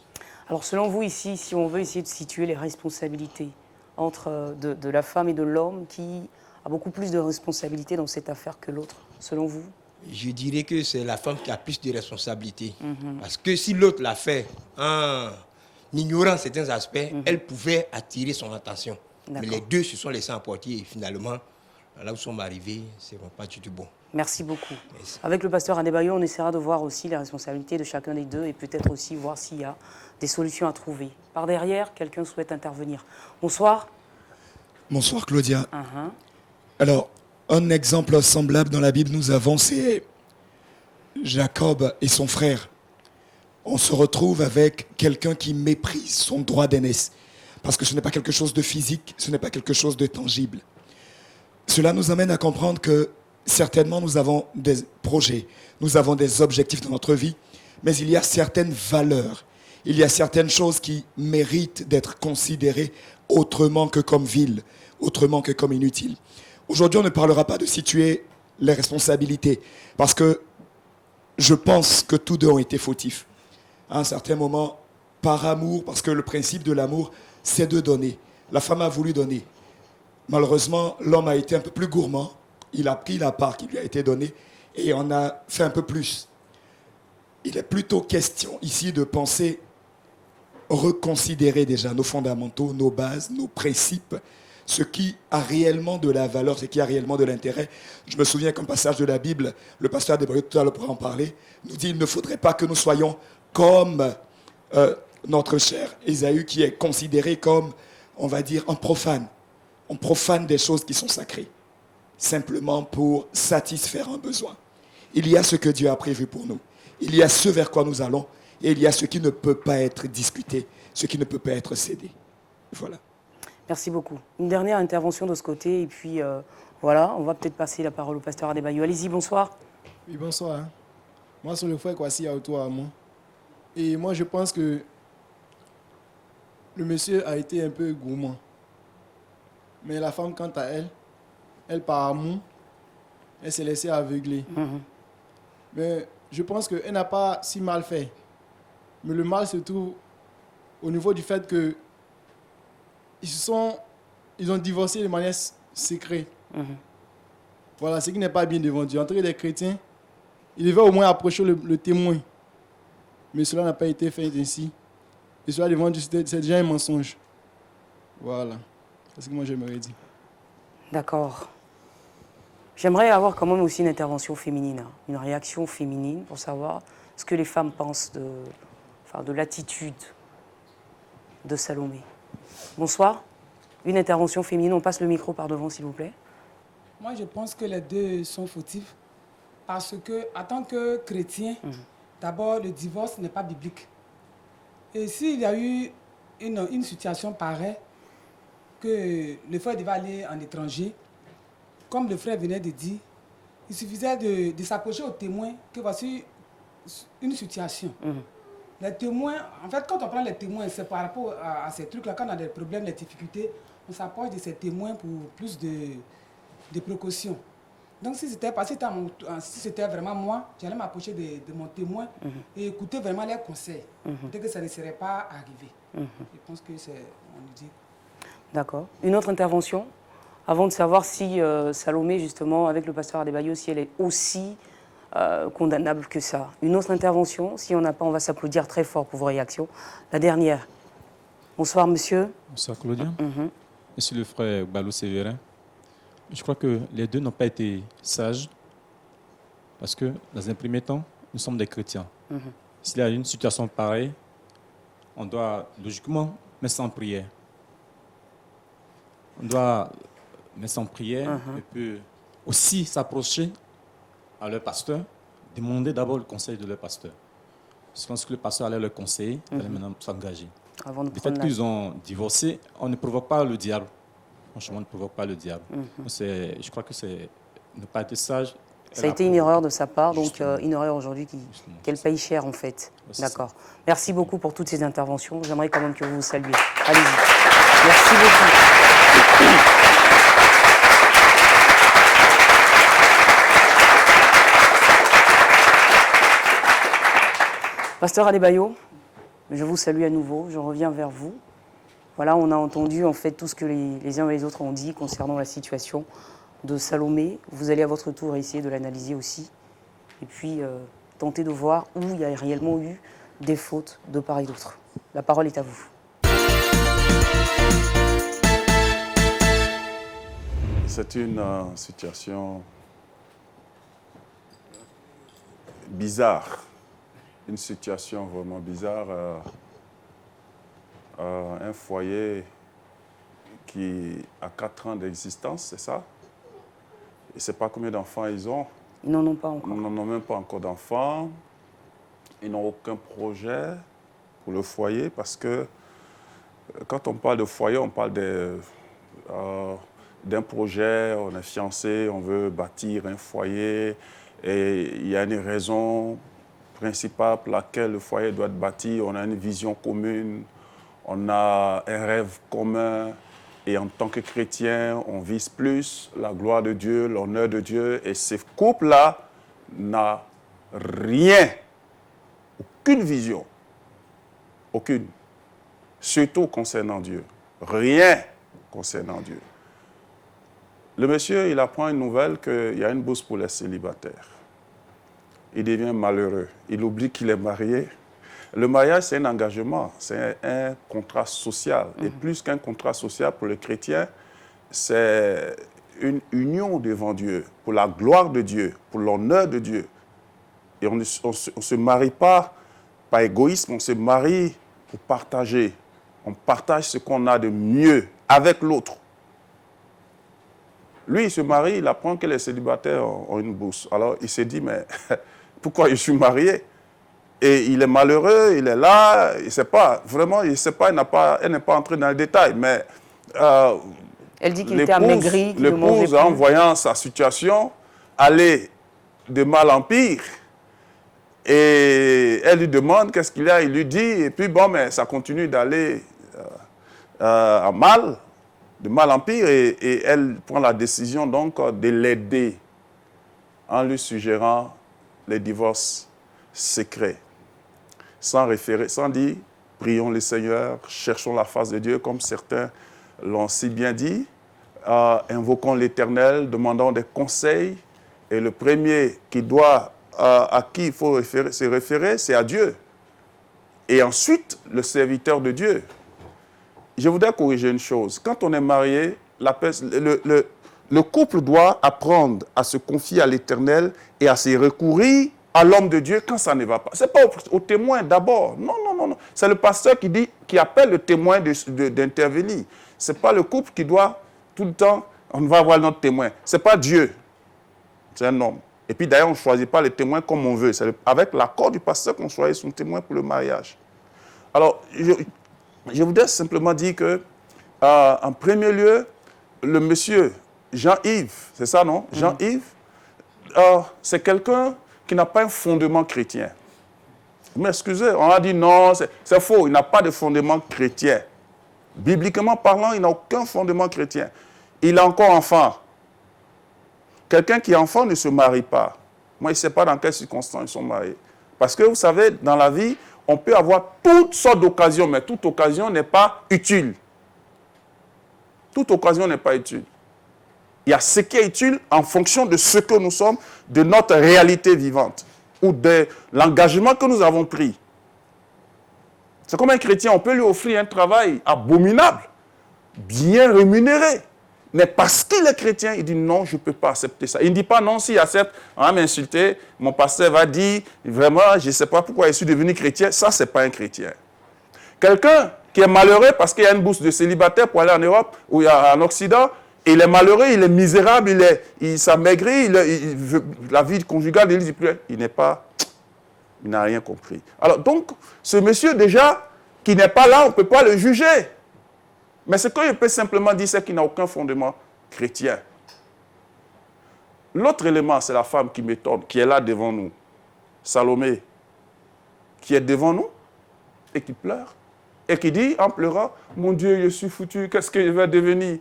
Alors, selon vous, ici, si on veut essayer de situer les responsabilités entre de la femme et de l'homme, qui a beaucoup plus de responsabilités dans cette affaire que l'autre, selon vous? Je dirais que c'est la femme qui a plus de responsabilités. Parce que si l'autre l'a fait en ignorant certains aspects, elle pouvait attirer son attention. Mais les deux se sont laissés emporter et finalement, là où ils sont arrivés, ce n'est pas du tout bon. Merci beaucoup. Merci. Avec le pasteur Adebayo, on essaiera de voir aussi les responsabilités de chacun des deux et peut-être aussi voir s'il y a des solutions à trouver. Par derrière, quelqu'un souhaite intervenir. Bonsoir. Bonsoir Claudia. Alors, un exemple semblable dans la Bible, nous avons, c'est Jacob et son frère. On se retrouve avec quelqu'un qui méprise son droit d'aînesse. Parce que ce n'est pas quelque chose de physique, ce n'est pas quelque chose de tangible. Cela nous amène à comprendre que certainement nous avons des projets, nous avons des objectifs dans notre vie, mais il y a certaines valeurs, il y a certaines choses qui méritent d'être considérées autrement que comme viles, autrement que comme inutiles. Aujourd'hui, on ne parlera pas de situer les responsabilités, parce que je pense que tous deux ont été fautifs. À un certain moment, par amour, parce que le principe de l'amour, c'est de donner. La femme a voulu donner. Malheureusement, l'homme a été un peu plus gourmand. Il a pris la part qui lui a été donnée et on a fait un peu plus. Il est plutôt question ici de penser, reconsidérer déjà nos fondamentaux, nos bases, nos principes, ce qui a réellement de la valeur, ce qui a réellement de l'intérêt. Je me souviens qu'un passage de la Bible, le pasteur Adebayo tout à l'heure pourra en parler, nous dit il ne faudrait pas que nous soyons comme notre cher Ésaü qui est considéré comme, on va dire, un profane. On profane des choses qui sont sacrées, simplement pour satisfaire un besoin. Il y a ce que Dieu a prévu pour nous. Il y a ce vers quoi nous allons, et il y a ce qui ne peut pas être discuté, ce qui ne peut pas être cédé. Voilà. Merci beaucoup. Une dernière intervention de ce côté, et puis voilà, on va peut-être passer la parole au pasteur Adebayo. Allez-y, bonsoir. Oui, bonsoir. Moi, c'est le frère Kwasi autour à moi. Et moi, je pense que le monsieur a été un peu gourmand. Mais la femme, quant à elle, elle par amour, elle s'est laissée aveugler. Mais je pense qu'elle n'a pas si mal fait. Mais le mal se trouve au niveau du fait que ils ont divorcé de manière secrète. Voilà, ce qui n'est pas bien devant Dieu. Entre les chrétiens, il devait au moins approcher le témoin. Mais cela n'a pas été fait ainsi. Et cela devant Dieu, c'est déjà un mensonge. Voilà. C'est ce que moi j'aimerais dire. D'accord. J'aimerais avoir quand même aussi une intervention féminine, hein, une réaction féminine pour savoir ce que les femmes pensent de l'attitude de Salomé. Bonsoir. Une intervention féminine. On passe le micro par devant, s'il vous plaît. Moi, je pense que les deux sont fautifs. Parce que, en tant que chrétien, d'abord, le divorce n'est pas biblique. Et s'il y a eu une situation pareille, que le frère devait aller en étranger, comme le frère venait de dire, il suffisait de s'approcher aux témoins que voici une situation. Les témoins, en fait, quand on prend les témoins, c'est par rapport à ces trucs-là, quand on a des problèmes, des difficultés, on s'approche de ces témoins pour plus de précautions. Donc, si c'était vraiment moi, j'allais m'approcher de mon témoin et écouter vraiment leurs conseils. Peut-être que ça ne serait pas arrivé. Je pense que c'est... On nous dit. D'accord. Une autre intervention, avant de savoir si Salomé, justement, avec le pasteur Adebayo, si elle est aussi condamnable que ça. Une autre intervention, si on n'a pas, on va s'applaudir très fort pour vos réactions. La dernière. Bonsoir, monsieur. Bonsoir, Claudia. Monsieur le frère Balou Sévérin. Je crois que les deux n'ont pas été sages parce que, dans un premier temps, nous sommes des chrétiens. S'il y a une situation pareille, on doit logiquement mettre ça en prière. On doit mettre ça en prière et puis aussi s'approcher à leur pasteur, demander d'abord le conseil de leur pasteur. Je pense que le pasteur allait leur conseiller, allait maintenant s'engager. Le fait qu'ils ont divorcé, on ne provoque pas le diable. Franchement, on ne provoque pas le diable. Je crois que c'est ne pas être sage. Ça a été une erreur de sa part, donc une erreur aujourd'hui qu'elle paye cher en fait. D'accord. Merci beaucoup pour toutes ces interventions. J'aimerais quand même que vous vous saluiez. Allez-y. Merci beaucoup. Pasteur Adebayo, je vous salue à nouveau. Je reviens vers vous. Voilà, on a entendu en fait tout ce que les uns et les autres ont dit concernant la situation de Salomé. Vous allez à votre tour essayer de l'analyser aussi. Et puis tenter de voir où il y a réellement eu des fautes de part et d'autre. La parole est à vous. C'est une situation bizarre. Une situation vraiment bizarre. Un foyer qui a 4 ans d'existence, c'est ça? Et je ne sais pas combien d'enfants ils ont. Ils n'en ont pas encore. Ils n'en ont même pas encore d'enfants. Ils n'ont aucun projet pour le foyer parce que quand on parle de foyer, on parle d'un projet, on est fiancé, on veut bâtir un foyer et il y a une raison principale pour laquelle le foyer doit être bâti. On a une vision commune. On a un rêve commun et en tant que chrétien, on vise plus la gloire de Dieu, l'honneur de Dieu. Et ce couple-là n'a rien, aucune vision, aucune, surtout concernant Dieu. Rien concernant Dieu. Le monsieur, il apprend une nouvelle qu'il y a une bourse pour les célibataires. Il devient malheureux. Il oublie qu'il est marié. Le mariage, c'est un engagement, c'est un contrat social. Et plus qu'un contrat social pour les chrétiens, c'est une union devant Dieu, pour la gloire de Dieu, pour l'honneur de Dieu. Et on ne se marie pas par égoïsme, on se marie pour partager. On partage ce qu'on a de mieux avec l'autre. Lui, il se marie, il apprend que les célibataires ont une bourse. Alors, il s'est dit, mais pourquoi je suis marié? Et il est malheureux, il est là, il ne sait pas, vraiment, il ne sait pas, elle n'est pas entrée dans les détails, mais elle dit qu'il était amaigri, qu'il ne mangeait l'épouse, plus. en voyant sa situation, allait de mal en pire. Et elle lui demande qu'est-ce qu'il a, il lui dit, et puis bon, mais ça continue d'aller à mal, de mal en pire, et elle prend la décision donc de l'aider en lui suggérant les divorces secrets. Sans dire, prions le Seigneur, cherchons la face de Dieu, comme certains l'ont si bien dit, invoquons l'Éternel, demandons des conseils, et le premier à qui il faut se référer, c'est à Dieu. Et ensuite, le serviteur de Dieu. Je voudrais corriger une chose. Quand on est marié, le couple doit apprendre à se confier à l'Éternel et à se recourir à l'homme de Dieu quand ça ne va pas. Ce n'est pas au témoin d'abord. Non, non, non, non. C'est le pasteur qui appelle le témoin d'intervenir. Ce n'est pas le couple qui doit tout le temps, on va voir notre témoin. Ce n'est pas Dieu. C'est un homme. Et puis d'ailleurs, on ne choisit pas les témoins comme on veut. C'est avec l'accord du pasteur qu'on choisit son témoin pour le mariage. Alors, je voudrais simplement dire que, en premier lieu, le monsieur Jean-Yves, c'est ça, non? Jean-Yves, c'est quelqu'un qui n'a pas un fondement chrétien. Vous m'excusez, on a dit non, c'est faux, il n'a pas de fondement chrétien. Bibliquement parlant, il n'a aucun fondement chrétien. Il est encore enfant. Quelqu'un qui est enfant ne se marie pas. Moi, je ne sais pas dans quelles circonstances ils sont mariés. Parce que vous savez, dans la vie, on peut avoir toutes sortes d'occasions, mais toute occasion n'est pas utile. Toute occasion n'est pas utile. Il y a ce qui est utile en fonction de ce que nous sommes, de notre réalité vivante, ou de l'engagement que nous avons pris. C'est comme un chrétien, on peut lui offrir un travail abominable, bien rémunéré. Mais parce qu'il est chrétien, il dit non, je ne peux pas accepter ça. Il ne dit pas non, s'il accepte, on va m'insulter, mon pasteur va dire, vraiment, je ne sais pas pourquoi je suis devenu chrétien. Ça, ce n'est pas un chrétien. Quelqu'un qui est malheureux parce qu'il y a une bourse de célibataire pour aller en Europe ou en Occident, il est malheureux, il est misérable, il s'amaigrit, la vie conjugale, il n'a rien compris. Alors donc, ce monsieur déjà, qui n'est pas là, on ne peut pas le juger. Mais ce que je peux simplement dire, c'est qu'il n'a aucun fondement chrétien. L'autre élément, c'est la femme qui m'étonne, qui est là devant nous. Salomé, qui est devant nous et qui pleure. Et qui dit, en pleurant, mon Dieu, je suis foutu, qu'est-ce que je vais devenir?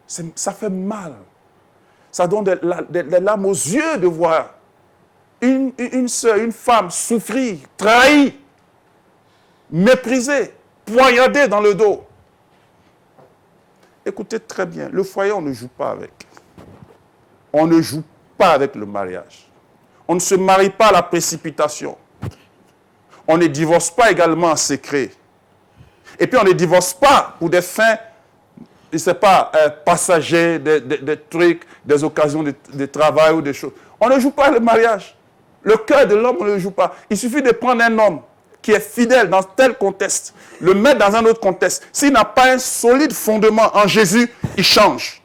Ça fait mal. Ça donne des larmes aux yeux de voir une sœur, une femme souffrir, trahie, méprisée, poignardée dans le dos. Écoutez très bien, le foyer, on ne joue pas avec. On ne joue pas avec le mariage. On ne se marie pas à la précipitation. On ne divorce pas également en secret. Et puis on ne divorce pas pour des fins, je ne sais pas, passagers, des trucs, des occasions de travail ou des choses. On ne joue pas le mariage. Le cœur de l'homme, on ne le joue pas. Il suffit de prendre un homme qui est fidèle dans tel contexte, le mettre dans un autre contexte. S'il n'a pas un solide fondement en Jésus, il change.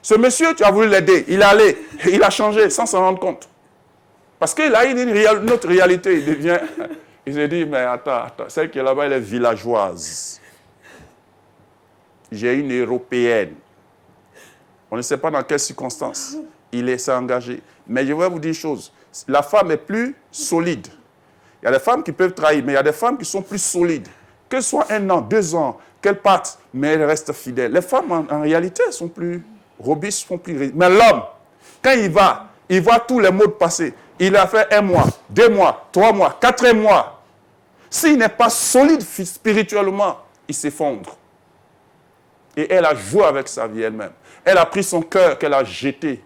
Ce monsieur, tu as voulu l'aider, il est allé, il a changé sans s'en rendre compte. Parce qu'il a une autre réalité, il s'est dit, mais attends, celle qui est là-bas, elle est villageoise. J'ai une européenne. On ne sait pas dans quelles circonstances il s'est engagé. Mais je vais vous dire une chose, la femme est plus solide. Il y a des femmes qui peuvent trahir, mais il y a des femmes qui sont plus solides. Que ce soit 1 an, 2 ans, qu'elles partent, mais elles restent fidèles. Les femmes, en réalité, sont plus robustes, sont plus... Mais l'homme, quand il voit tous les mots passer. Il a fait 1 mois, 2 mois, 3 mois, 4 mois. S'il n'est pas solide spirituellement, il s'effondre. Et elle a joué avec sa vie elle-même. Elle a pris son cœur qu'elle a jeté.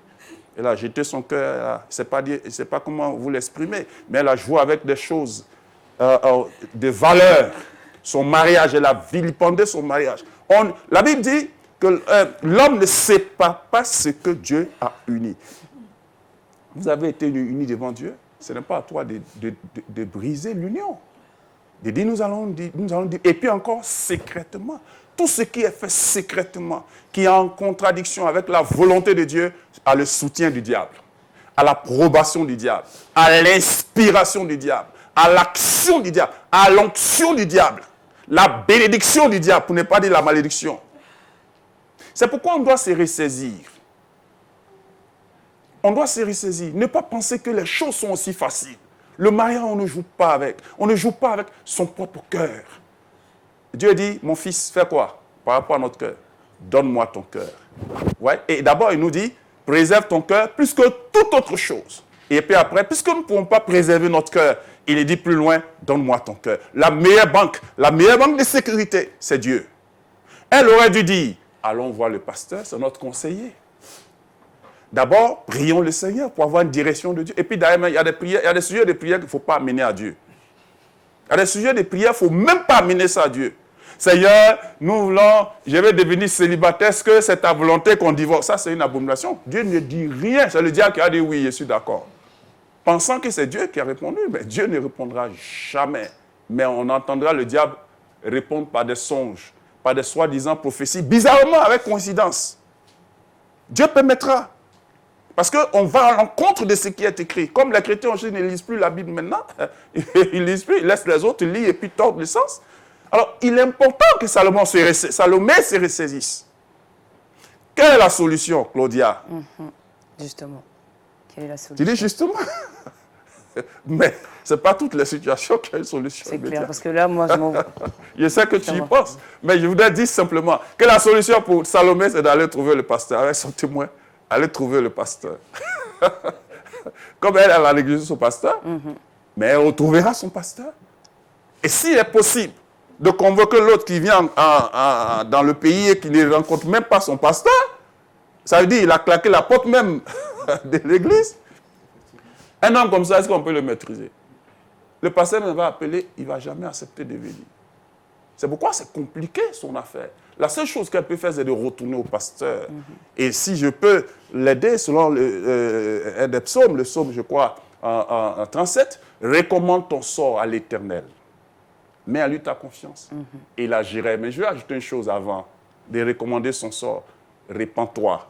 Elle a jeté son cœur, je ne sais pas comment vous l'exprimer, mais elle a joué avec des choses, des valeurs. Son mariage, elle a vilipendé son mariage. La Bible dit que l'homme ne sépare pas ce que Dieu a uni. Vous avez été unis devant Dieu, ce n'est pas à toi de briser l'union. De dire, nous allons dire, et puis encore secrètement. Tout ce qui est fait secrètement, qui est en contradiction avec la volonté de Dieu, a le soutien du diable, à l'approbation du diable, à l'inspiration du diable, à l'action du diable, à l'onction du diable, la bénédiction du diable, pour ne pas dire la malédiction. C'est pourquoi on doit se ressaisir. On doit se ressaisir. Ne pas penser que les choses sont aussi faciles. Le mariage, on ne joue pas avec. On ne joue pas avec son propre cœur. Dieu dit, mon fils, fais quoi par rapport à notre cœur? Donne-moi ton cœur. Ouais. Et d'abord, il nous dit, préserve ton cœur plus que toute autre chose. Et puis après, puisque nous ne pouvons pas préserver notre cœur, il dit plus loin, donne-moi ton cœur. La meilleure banque de sécurité, c'est Dieu. Elle aurait dû dire, allons voir le pasteur, c'est notre conseiller. D'abord, prions le Seigneur pour avoir une direction de Dieu. Et puis d'ailleurs, il y a des prières, il y a des sujets de prière qu'il ne faut pas amener à Dieu. Il y a des sujets de prière, il ne faut même pas amener ça à Dieu. Seigneur, nous voulons, je vais devenir célibataire, est-ce que c'est ta volonté qu'on divorce? Ça, c'est une abomination. Dieu ne dit rien, c'est le diable qui a dit oui, je suis d'accord. Pensant que c'est Dieu qui a répondu, mais Dieu ne répondra jamais. Mais on entendra le diable répondre par des songes, par des soi-disant prophéties, bizarrement avec coïncidence. Dieu permettra. Parce qu'on va à l'encontre de ce qui est écrit. Comme les chrétiens aussi ne lisent plus la Bible maintenant, ils lisent plus, ils laissent les autres lire et puis tordent le sens. Alors, il est important que Salomé se ressaisisse. Quelle est la solution, Claudia? Justement. Quelle est la solution? Tu dis justement. Mais ce n'est pas toutes les situations qui ont une solution. C'est clair, parce que là, moi, je m'en... Je sais que tu y penses, mais je voudrais dire simplement que la solution pour Salomé, c'est d'aller trouver le pasteur avec son témoin. Aller trouver le pasteur. Comme elle a négligé son pasteur, mais elle retrouvera son pasteur. Et s'il est possible de convoquer l'autre qui vient dans le pays et qui ne rencontre même pas son pasteur, ça veut dire qu'il a claqué la porte même de l'église. Un homme comme ça, est-ce qu'on peut le maîtriser? Le pasteur ne va appeler, il ne va jamais accepter de venir. C'est pourquoi c'est compliqué son affaire. La seule chose qu'elle peut faire, c'est de retourner au pasteur. Et si je peux l'aider, selon un des psaumes, le psaume, je crois, en 37, recommande ton sort à l'Éternel. Mets à lui ta confiance. Et il agirait. Mais je vais ajouter une chose avant de recommander son sort. Répands-toi.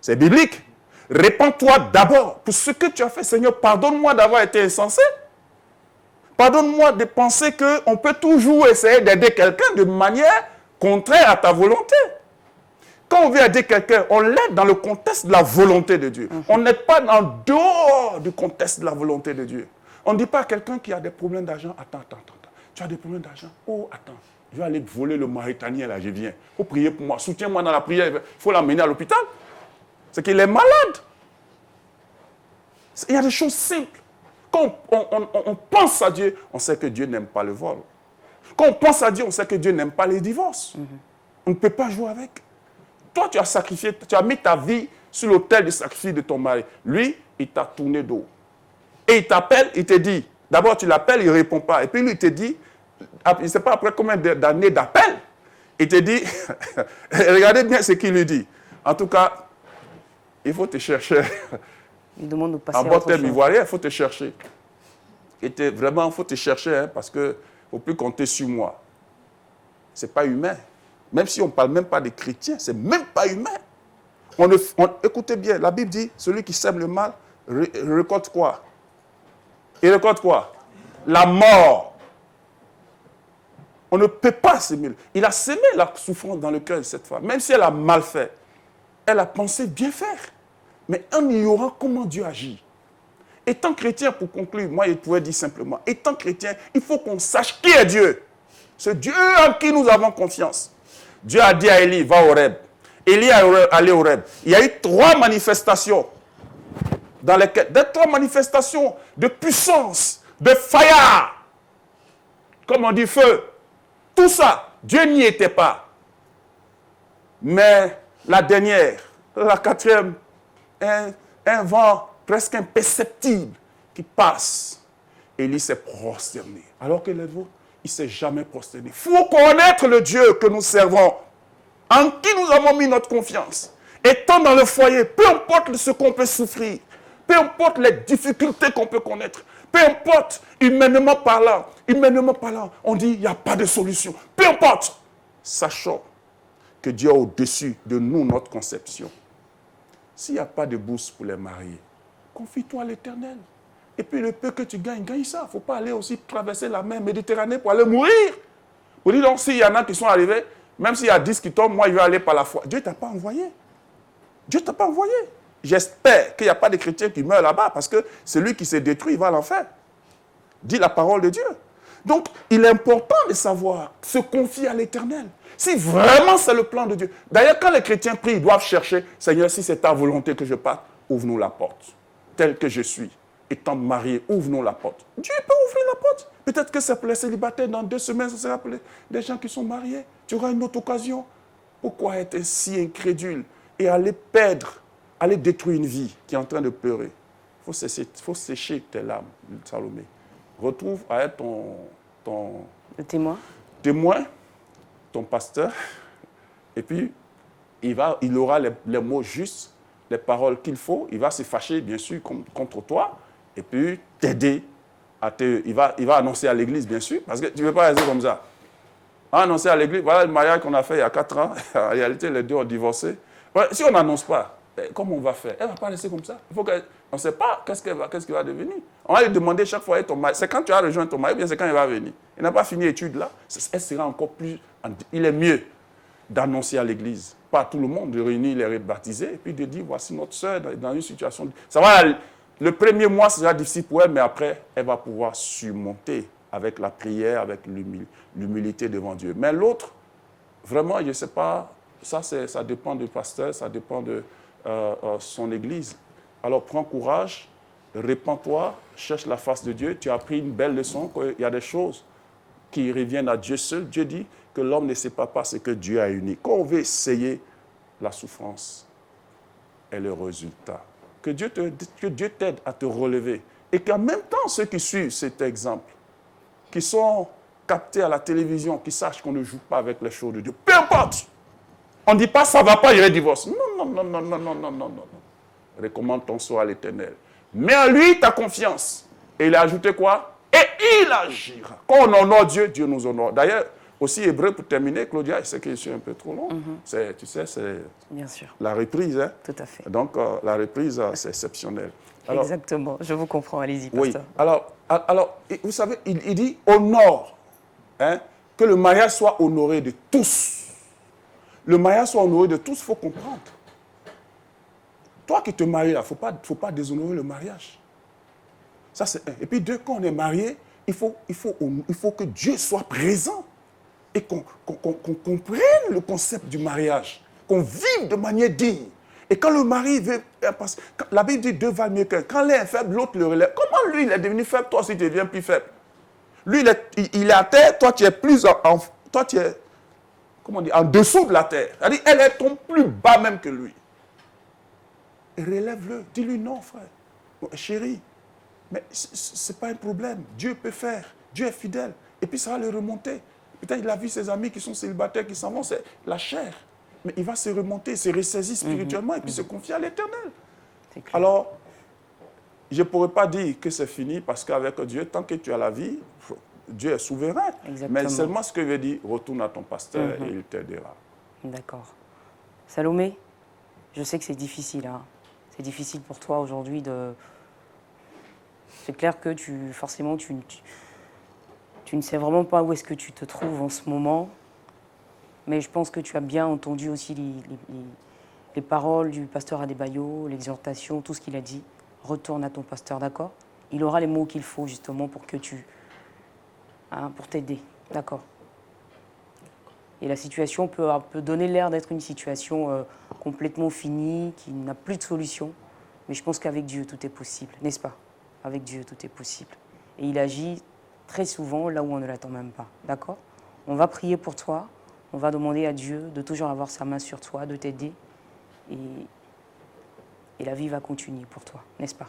C'est biblique. Répands-toi d'abord pour ce que tu as fait. Seigneur, pardonne-moi d'avoir été insensé. Pardonne-moi de penser qu'on peut toujours essayer d'aider quelqu'un de manière contraire à ta volonté. Quand on veut aider quelqu'un, on l'aide dans le contexte de la volonté de Dieu. On n'aide pas en dehors du contexte de la volonté de Dieu. On ne dit pas à quelqu'un qui a des problèmes d'argent, attends. Tu as des problèmes d'argent? Oh, attends, je vais aller te voler le Mauritanien, là, je viens. Il faut prier pour moi, soutiens-moi dans la prière, il faut l'emmener à l'hôpital. C'est qu'il est malade. Il y a des choses simples. Quand on pense à Dieu, on sait que Dieu n'aime pas le vol. Quand on pense à Dieu, on sait que Dieu n'aime pas les divorces. On ne peut pas jouer avec. Toi, tu as sacrifié, tu as mis ta vie sur l'autel du sacrifice de ton mari. Lui, il t'a tourné dos. Et il t'appelle, il te dit, d'abord tu l'appelles, il ne répond pas. Et puis lui, il te dit, je ne sais pas après combien d'années d'appel, il te dit, regardez bien ce qu'il lui dit. En tout cas, il faut te chercher. Il demande de passer en à bon autre terme chose. ivoirien, il faut te chercher. Vraiment, il faut te chercher, hein, parce qu'il ne faut plus compter sur moi. Ce n'est pas humain. Même si on ne parle même pas des chrétiens, ce n'est même pas humain. Écoutez bien, la Bible dit, celui qui sème le mal, récolte quoi? Il récolte quoi? La mort. On ne peut pas s'aimer. Il a sémé la souffrance dans le cœur de cette femme. Même si elle a mal fait, elle a pensé bien faire. Mais en ignorant comment Dieu agit. Étant chrétien, pour conclure, moi je pourrais dire simplement, étant chrétien, il faut qu'on sache qui est Dieu. C'est Dieu en qui nous avons confiance. Dieu a dit à Élie, va au Horeb. Élie est allé au Horeb. Il y a eu 3 manifestations. Dans lesquelles, des 3 manifestations de puissance, de fire. Comme on dit feu. Tout ça, Dieu n'y était pas. Mais la dernière, la 4e, un vent presque imperceptible qui passe. Élie s'est prosterné. Alors que les vôtres, il ne s'est jamais prosterné. Il faut connaître le Dieu que nous servons, en qui nous avons mis notre confiance. Étant dans le foyer, peu importe ce qu'on peut souffrir, peu importe les difficultés qu'on peut connaître, peu importe, humainement parlant, on dit il n'y a pas de solution. Peu importe, sachons que Dieu est au-dessus de nous, notre conception. S'il n'y a pas de bourse pour les mariés, confie-toi à l'Éternel. Et puis le peu que tu gagnes, gagne ça. Il ne faut pas aller aussi traverser la mer Méditerranée pour aller mourir. Vous dites donc, s'il y en a qui sont arrivés, même s'il y a 10 qui tombent, moi je vais aller par la foi. Dieu ne t'a pas envoyé. Dieu ne t'a pas envoyé. J'espère qu'il n'y a pas de chrétiens qui meurent là-bas parce que celui qui se détruit, il va à l'enfer. Dit la parole de Dieu. Donc, il est important de savoir, se confier à l'Éternel. Si vraiment c'est le plan de Dieu. D'ailleurs, quand les chrétiens prient, ils doivent chercher, Seigneur, si c'est ta volonté que je parte, ouvre-nous la porte. Tel que je suis, étant marié, ouvre-nous la porte. Dieu peut ouvrir la porte. Peut-être que c'est pour les célibataires, dans 2 semaines, ce sera pour des gens qui sont mariés. Tu auras une autre occasion. Pourquoi être si incrédule et aller perdre, aller détruire une vie qui est en train de pleurer? Il faut sécher tes larmes, Salomé. Retrouve à être ton le témoin. Témoin ton pasteur, et puis il aura les mots justes, les paroles qu'il faut. Il va se fâcher, bien sûr, contre toi, et puis t'aider. Il va annoncer à l'église, bien sûr, parce que tu ne veux pas rester comme ça. Annoncer à l'église, voilà le mariage qu'on a fait il y a 4 ans. En réalité, les deux ont divorcé. Ouais, si on n'annonce pas, comment on va faire? Elle ne va pas rester comme ça. On ne sait pas qu'est-ce qu'il va devenir. On va lui demander chaque fois, ton mari, c'est quand tu as rejoint ton mari, bien c'est quand il va venir. Il n'a pas fini l'étude là. Elle sera encore plus... Il est mieux d'annoncer à l'église, pas à tout le monde, de réunir les baptisés, et puis de dire, voici notre soeur dans une situation... Ça va, le premier mois, ce sera difficile pour elle, mais après, elle va pouvoir surmonter avec la prière, avec l'humilité devant Dieu. Mais l'autre, vraiment, je ne sais pas, ça dépend du pasteur, ça dépend de son église. Alors prends courage, répands-toi, cherche la face de Dieu. Tu as appris une belle leçon, qu'il y a des choses qui reviennent à Dieu seul. Dieu dit que l'homme ne sait pas ce que Dieu a uni. Quand on veut essayer, la souffrance est le résultat. Que Dieu t'aide à te relever. Et qu'en même temps, ceux qui suivent cet exemple, qui sont captés à la télévision, qui sachent qu'on ne joue pas avec les choses de Dieu, peu importe. On ne dit pas ça ne va pas, il y a un divorce. Non. Recommande ton sort à l'Éternel. Mets en lui ta confiance. Et il a ajouté quoi? Et il agira. Quand on honore Dieu, Dieu nous honore. D'ailleurs, aussi hébreu pour terminer, Claudia, je sais que je suis un peu trop long. Tu sais, c'est bien sûr la reprise. Hein? Tout à fait. Donc, la reprise, c'est exceptionnel. Alors, exactement, je vous comprends, allez-y, oui. pasteur. Alors, vous savez, il dit honore, hein, que le mariage soit honoré de tous. Le mariage soit honoré de tous, il faut comprendre. Toi qui te maries là, il ne faut pas déshonorer le mariage. Ça, c'est un. Et puis deux, quand on est marié, il faut que Dieu soit présent et qu'on comprenne le concept du mariage, qu'on vive de manière digne. Et quand le mari veut... La Bible dit deux valent mieux qu'un. Quand l'un est faible, l'autre le relève. Comment lui, il est devenu faible, toi aussi, tu deviens plus faible? Lui, il est à terre, toi, tu es plus toi, tu es, comment dire, en dessous de la terre. C'est-à-dire, elle tombe plus bas même que lui. Et relève-le. Dis-lui non, frère. Bon, chérie, mais ce n'est pas un problème. Dieu peut faire. Dieu est fidèle. Et puis, ça va le remonter. Peut-être qu'il a vu ses amis qui sont célibataires, qui s'en vont, c'est la chair. Mais il va se remonter, se ressaisir spirituellement et puis se confier à l'Éternel. Alors, je ne pourrais pas dire que c'est fini parce qu'avec Dieu, tant que tu as la vie, Dieu est souverain. Exactement. Mais seulement ce que veut dire, retourne à ton pasteur et il t'aidera. D'accord. Salomé, je sais que c'est difficile. Hein. C'est difficile pour toi aujourd'hui de... C'est clair que forcément, tu ne sais vraiment pas où est-ce que tu te trouves en ce moment. Mais je pense que tu as bien entendu aussi les paroles du pasteur Adebayo, l'exhortation, tout ce qu'il a dit. Retourne à ton pasteur, d'accord? Il aura les mots qu'il faut justement pour que pour t'aider, d'accord? Et la situation peut donner l'air d'être une situation complètement finie, qui n'a plus de solution. Mais je pense qu'avec Dieu, tout est possible, n'est-ce pas? Avec Dieu, tout est possible. Et il agit très souvent là où on ne l'attend même pas, d'accord? On va prier pour toi. On va demander à Dieu de toujours avoir sa main sur toi, de t'aider. Et la vie va continuer pour toi, n'est-ce pas?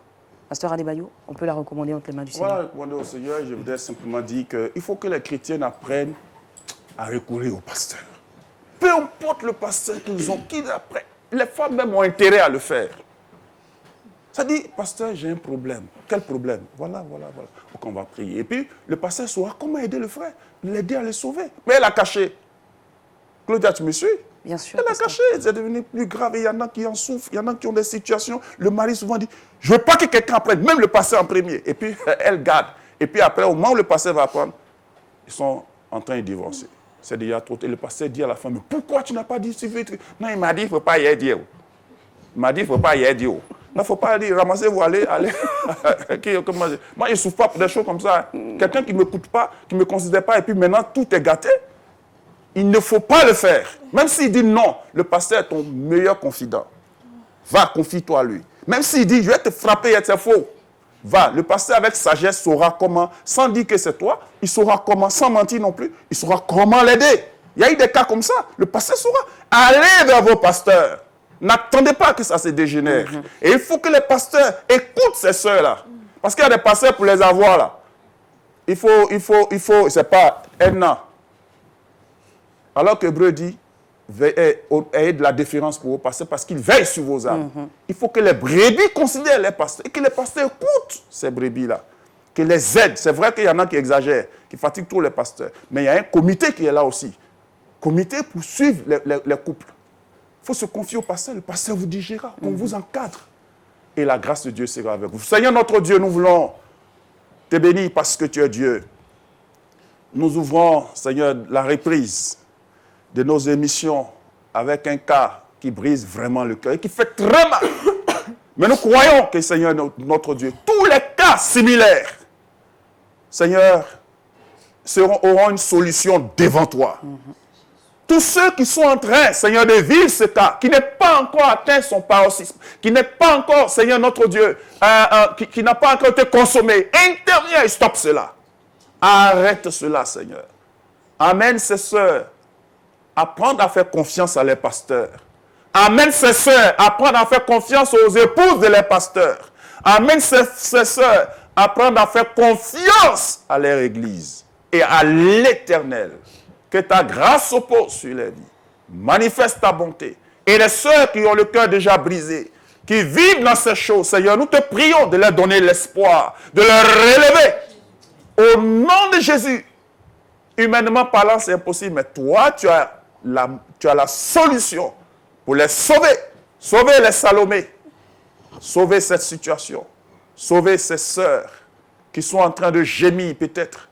Pasteur Adebayo, on peut la recommander entre les mains du Seigneur. Voilà, recommander au Seigneur, je voudrais simplement dire qu'il faut que les chrétiens apprennent à recourir au pasteur. Peu importe le pasteur qu'ils ont, qu'ils apprennent. Les femmes même ont intérêt à le faire. Ça dit, pasteur, j'ai un problème. Quel problème? Voilà. Donc on va prier. Et puis, le pasteur saura comment aider le frère, l'aider à le sauver. Mais elle a caché. Claudia, tu me suis? Bien sûr. Elle a caché, c'est devenu plus grave. Et il y en a qui en souffrent, il y en a qui ont des situations. Le mari souvent dit, je ne veux pas que quelqu'un apprenne, même le pasteur en premier. Et puis, elle garde. Et puis après, au moment où le pasteur va apprendre, ils sont en train de divorcer. C'est déjà trop. Et le pasteur dit à la femme, mais pourquoi tu n'as pas dit si vite? Non, il m'a dit, il ne faut pas y aller dire. Il m'a dit, il ne faut pas y aller dire. Il ne faut pas dire, ramassez-vous, allez. Moi, je ne souffre pas pour des choses comme ça. Quelqu'un qui ne m'écoute pas, qui ne me considère pas, et puis maintenant, tout est gâté. Il ne faut pas le faire. Même s'il dit non, le pasteur est ton meilleur confident. Va, confie-toi à lui. Même s'il dit, je vais te frapper, c'est faux. Va, le pasteur avec sagesse saura comment, sans dire que c'est toi, il saura comment, sans mentir non plus, il saura comment l'aider. Il y a eu des cas comme ça. Le pasteur saura. Allez vers vos pasteurs. N'attendez pas que ça se dégénère. Et il faut que les pasteurs écoutent ces soeurs-là. Parce qu'il y a des pasteurs pour les avoir là. Il faut, c'est pas un an. Alors qu'Hébreu dit, ayez de la déférence pour vos pasteurs parce qu'ils veillent sur vos âmes. Il faut que les brebis considèrent les pasteurs et que les pasteurs écoutent ces brebis-là, que les aident. C'est vrai qu'il y en a qui exagèrent, qui fatiguent tous les pasteurs, mais il y a un comité qui est là aussi. Comité pour suivre les couples. Il faut se confier au pasteur, le pasteur vous dirigera, on vous encadre. Et la grâce de Dieu sera avec vous. Seigneur notre Dieu, nous voulons te bénir parce que tu es Dieu. Nous ouvrons, Seigneur, la reprise de nos émissions avec un cas qui brise vraiment le cœur et qui fait très mal. Mais nous croyons que, Seigneur, notre Dieu, tous les cas similaires, Seigneur, auront une solution devant toi. Tous ceux qui sont en train, Seigneur, de vivre ce cas, qui n'est pas encore atteint son paroxysme, qui n'est pas encore, Seigneur, notre Dieu, qui n'a pas encore été consommé, interviens et stoppe cela. Arrête cela, Seigneur. Amène ces sœurs à apprendre à faire confiance à les pasteurs. Amène ces sœurs à apprendre à faire confiance aux épouses de les pasteurs. Amène ces sœurs à apprendre à faire confiance à leur église et à l'Éternel. Que ta grâse s'oppose sur les vies. Manifeste ta bonté. Et les sœurs qui ont le cœur déjà brisé, qui vivent dans ces choses, Seigneur, nous te prions de leur donner l'espoir, de leur relever. Au nom de Jésus, humainement parlant, c'est impossible, mais toi, tu as la solution pour les sauver. Sauver les Salomé. Sauver cette situation. Sauver ces sœurs qui sont en train de gémir peut-être,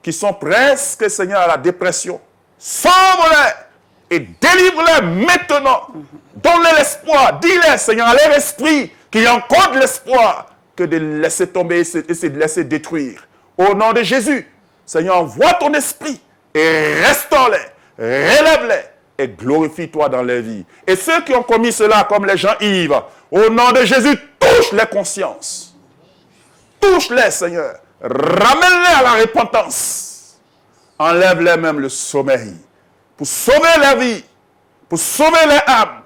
qui sont presque, Seigneur, à la dépression. Sauve-les et délivre-les maintenant. Donne-les l'espoir. Dis-les, Seigneur, à leur esprit qu'il y a encore de l'espoir que de laisser tomber et de laisser détruire. Au nom de Jésus, Seigneur, envoie ton esprit et restaure-les, relève-les et glorifie-toi dans leur vie. Et ceux qui ont commis cela comme les gens ivres, au nom de Jésus, touche les consciences. Touche-les, Seigneur. Ramène-les à la repentance. Enlève-les même le sommeil. Pour sauver la vie, pour sauver les âmes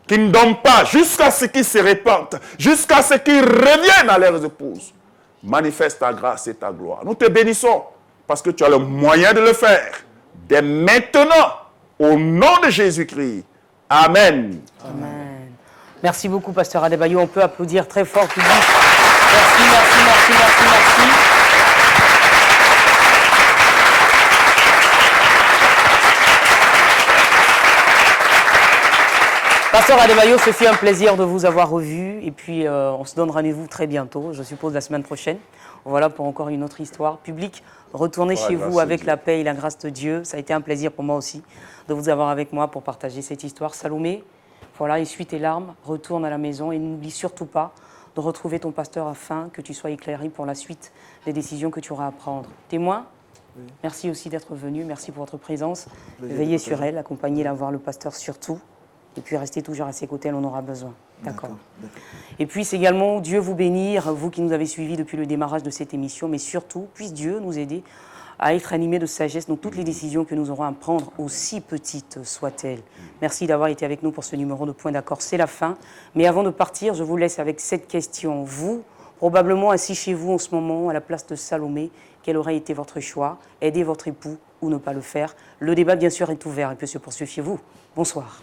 qui ne dorment pas jusqu'à ce qu'ils se répandent, jusqu'à ce qu'ils reviennent à leurs épouses. Manifeste ta grâce et ta gloire. Nous te bénissons parce que tu as le moyen de le faire. Dès maintenant, au nom de Jésus-Christ. Amen. Amen. Merci beaucoup, Pasteur Adebayo. On peut applaudir très fort, public. Merci. Pasteur Adebayo, ce fut un plaisir de vous avoir revu. Et puis, on se donne rendez-vous très bientôt, je suppose la semaine prochaine. Voilà pour encore une autre histoire. Public, retournez chez vous avec la paix et la grâce de Dieu. Ça a été un plaisir pour moi aussi de vous avoir avec moi pour partager cette histoire. Salomé, voilà, essuie tes larmes, retourne à la maison et n'oublie surtout pas de retrouver ton pasteur afin que tu sois éclairé pour la suite des décisions que tu auras à prendre. Témoin, oui. Merci aussi d'être venu. Merci pour votre présence. Veillez sur elle, accompagnez-la, voir le pasteur surtout. Et puis restez toujours à ses côtés, elle en aura besoin. D'accord. Et puis c'est également Dieu vous bénir, vous qui nous avez suivis depuis le démarrage de cette émission, mais surtout, puisse Dieu nous aider à être animés de sagesse dans toutes les décisions que nous aurons à prendre, aussi petites soient-elles. Merci d'avoir été avec nous pour ce numéro de Point d'accord. C'est la fin. Mais avant de partir, je vous laisse avec cette question. Vous, probablement assis chez vous en ce moment, à la place de Salomé, quel aurait été votre choix? Aider votre époux ou ne pas le faire? Le débat, bien sûr, est ouvert et peut se poursuivre chez vous. Bonsoir.